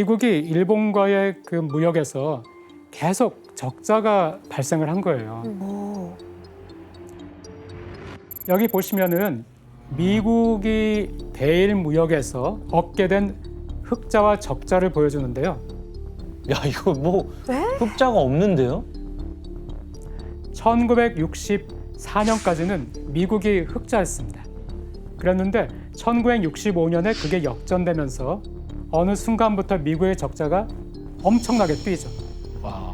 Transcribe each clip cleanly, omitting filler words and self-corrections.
미국이 일본과의 그 무역에서 계속 적자가 발생을 한 거예요. 오. 여기 보시면은 미국이 대일 무역에서 얻게 된 흑자와 적자를 보여주는데요. 야, 이거 뭐 네? 흑자가 없는데요? 1964년까지는 미국이 흑자였습니다. 그랬는데 1965년에 그게 역전되면서 어느 순간부터 미국의 적자가 엄청나게 뛰죠. 와.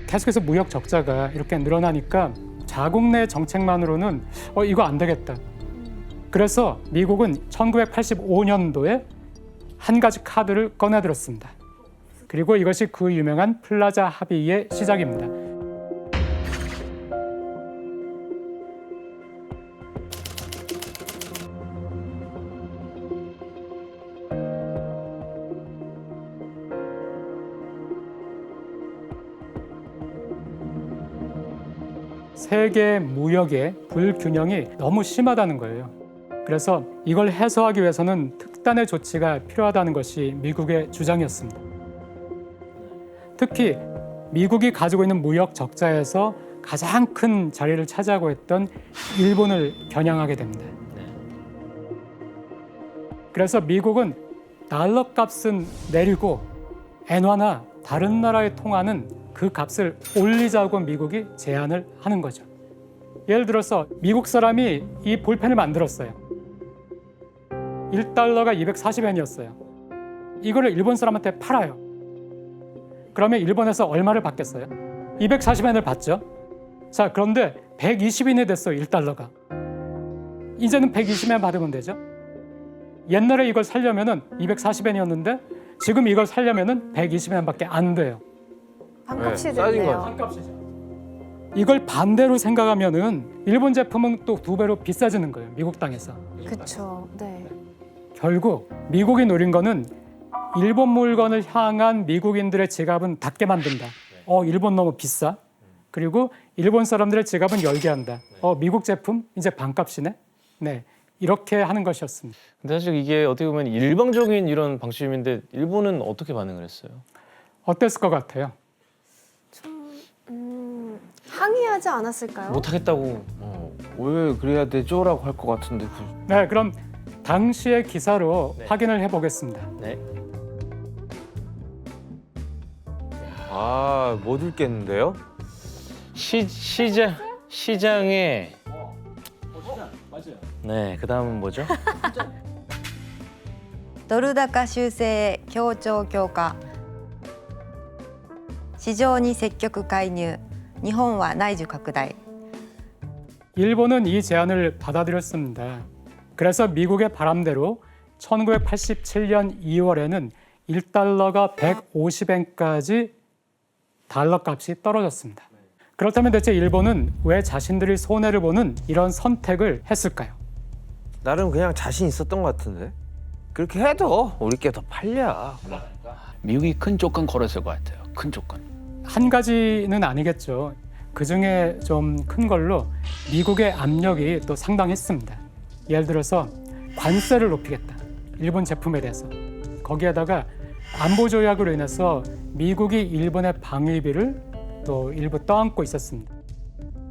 계속해서 무역 적자가 이렇게 늘어나니까 자국 내 정책만으로는 이거 안 되겠다. 그래서 미국은 1985년도에 한 가지 카드를 꺼내들었습니다. 그리고 이것이 그 유명한 플라자 합의의 시작입니다. 세계 무역의 불균형이 너무 심하다는 거예요. 그래서 이걸 해소하기 위해서는 특단의 조치가 필요하다는 것이 미국의 주장이었습니다. 특히 미국이 가지고 있는 무역 적자에서 가장 큰 자리를 차지하고 있던 일본을 겨냥하게 됩니다. 그래서 미국은 달러 값은 내리고 엔화나 다른 나라에 통하는 그 값을 올리자고 미국이 제안을 하는 거죠. 예를 들어서 미국 사람이 이 볼펜을 만들었어요. 1달러가 240엔이었어요. 이거를 일본 사람한테 팔아요. 그러면 일본에서 얼마를 받겠어요? 240엔을 받죠. 자, 그런데 120엔이 됐어요, 1달러가. 이제는 120엔 받으면 되죠. 옛날에 이걸 살려면은 240엔이었는데 지금 이걸 살려면은 120엔밖에 안 돼요. 반값이 네, 싸진 됐네요. 반값이죠. 이걸 반대로 생각하면은 일본 제품은 또 2배로 비싸지는 거예요. 미국 땅에서. 그렇죠. 네. 결국 미국이 노린 거는 일본 물건을 향한 미국인들의 지갑은 닫게 만든다. 일본 너무 비싸. 그리고 일본 사람들의 지갑은 열게 한다. 미국 제품 이제 반값이네. 네, 이렇게 하는 것이었습니다. 근데 사실 이게 어떻게 보면 일방적인 이런 방침인데 일본은 어떻게 반응을 했어요? 어땠을 것 같아요? 항의하지 않았을까요? 못하겠다고. 왜 그래야 되죠라고 할 것 같은데. 네, 그럼 당시의 기사로 네. 확인을 해보겠습니다. 네. 못 읽겠는데요? 시장에 맞아요. 네, 그다음은 뭐죠? ドル高修正協調強化市場に積極介入日本は内需拡大 일본은 이 제안을 받아들였습니다. 그래서 미국의 바람대로 1987년 2월에는 1달러가 150엔까지 달러 값이 떨어졌습니다. 그렇다면 대체 일본은 왜 자신들이 손해를 보는 이런 선택을 했을까요? 나름 그냥 자신 있었던 것 같은데. 그렇게 해도 우리께 더 팔려. 미국이 큰 조건 걸었을 것 같아요. 큰 조건. 한 가지는 아니겠죠. 그중에 좀 큰 걸로 미국의 압력이 또 상당했습니다. 예를 들어서 관세를 높이겠다. 일본 제품에 대해서. 거기에다가 안보 조약으로 인해서 미국이 일본의 방위비를 또 일부 떠안고 있었습니다.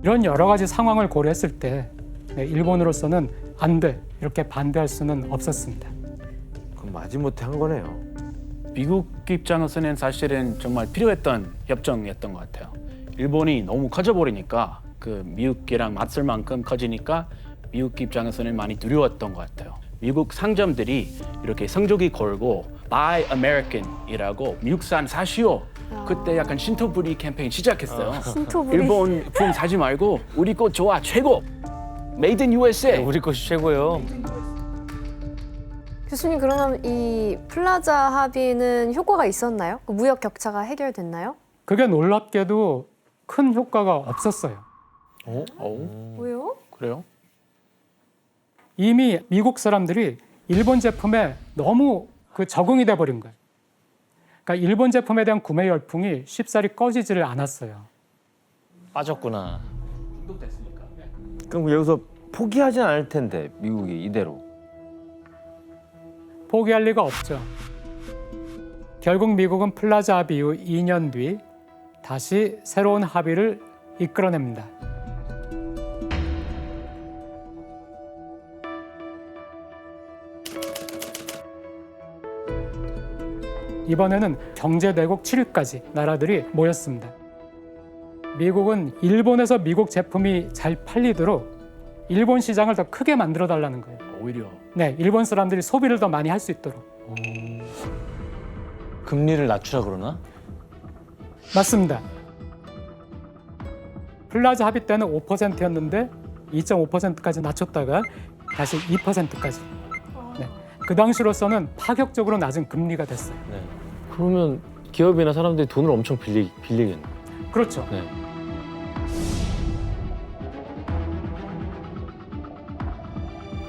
이런 여러 가지 상황을 고려했을 때 일본으로서는 안 돼. 이렇게 반대할 수는 없었습니다. 그럼 마지못해 한 거네요. 미국 입장에서는 사실은 정말 필요했던 협정이었던 것 같아요. 일본이 너무 커져버리니까 그 미국이랑 맞설 만큼 커지니까 미국 입장에서는 많이 두려웠던 것 같아요. 미국 상점들이 이렇게 성조기 걸고 Buy American이라고 미국산 사시오. 그때 약간 신토부리 캠페인 시작했어요. 신토부리. 일본 품 사지 말고 우리 거 좋아 최고. Made in USA. 우리 것이 최고예요. 교수님, 그러면 이 플라자 합의는 효과가 있었나요? 그 무역 격차가 해결됐나요? 그게 놀랍게도 큰 효과가 없었어요. 왜요? 그래요? 이미 미국 사람들이 일본 제품에 너무 적응이 돼 버린 거예요. 그러니까 일본 제품에 대한 구매 열풍이 쉽사리 꺼지지를 않았어요. 빠졌구나. 그럼 여기서 포기하진 않을 텐데 미국이 이대로. 포기할 리가 없죠. 결국 미국은 플라자 합의 이후 2년 뒤 다시 새로운 합의를 이끌어냅니다. 이번에는 경제대국 7위까지 나라들이 모였습니다. 미국은 일본에서 미국 제품이 잘 팔리도록 일본 시장을 더 크게 만들어 달라는 거예요. 오히려 네, 일본 사람들이 소비를 더 많이 할 수 있도록. 금리를 낮추라 그러나? 맞습니다. 플라자 합의 때는 5%였는데 2.5%까지 낮췄다가 다시 2%까지. 네, 그 당시로서는 파격적으로 낮은 금리가 됐어요. 네. 그러면 기업이나 사람들이 돈을 엄청 빌리겠네. 그렇죠. 네.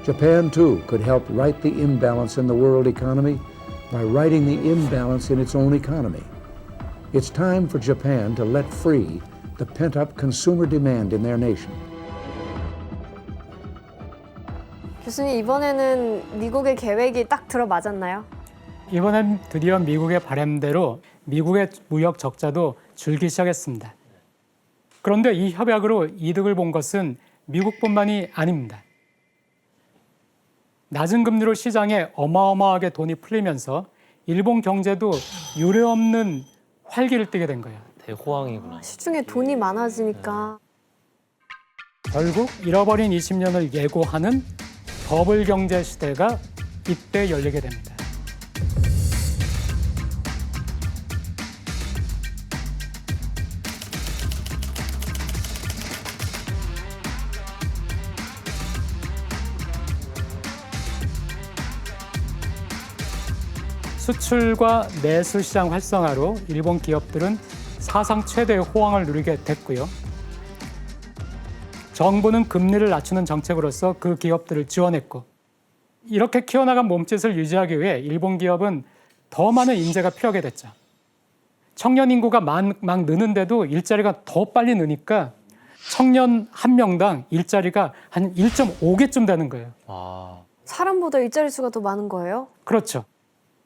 Japan, too, could help right the imbalance in the world economy by righting the imbalance in its own economy. It's time for Japan to let free the pent-up consumer demand in their nation. 교수님, 이번에는 미국의 계획이 딱 들어맞았나요? 이번엔 드디어 미국의 바람대로 미국의 무역 적자도 줄기 시작했습니다. 그런데 이 협약으로 이득을 본 것은 미국뿐만이 아닙니다. 낮은 금리로 시장에 어마어마하게 돈이 풀리면서 일본 경제도 유례없는 활기를 띠게 된 거예요. 대호황이구나. 시중에 돈이 많아지니까. 결국 잃어버린 20년을 예고하는 버블 경제 시대가 이때 열리게 됩니다. 수출과 내수 시장 활성화로 일본 기업들은 사상 최대의 호황을 누리게 됐고요. 정부는 금리를 낮추는 정책으로서 그 기업들을 지원했고, 이렇게 키워나간 몸짓을 유지하기 위해 일본 기업은 더 많은 인재가 필요하게 됐죠. 청년 인구가 막 느는데도 일자리가 더 빨리 느니까 청년 한 명당 일자리가 한 1.5개쯤 되는 거예요. 아, 사람보다 일자리 수가 더 많은 거예요? 그렇죠.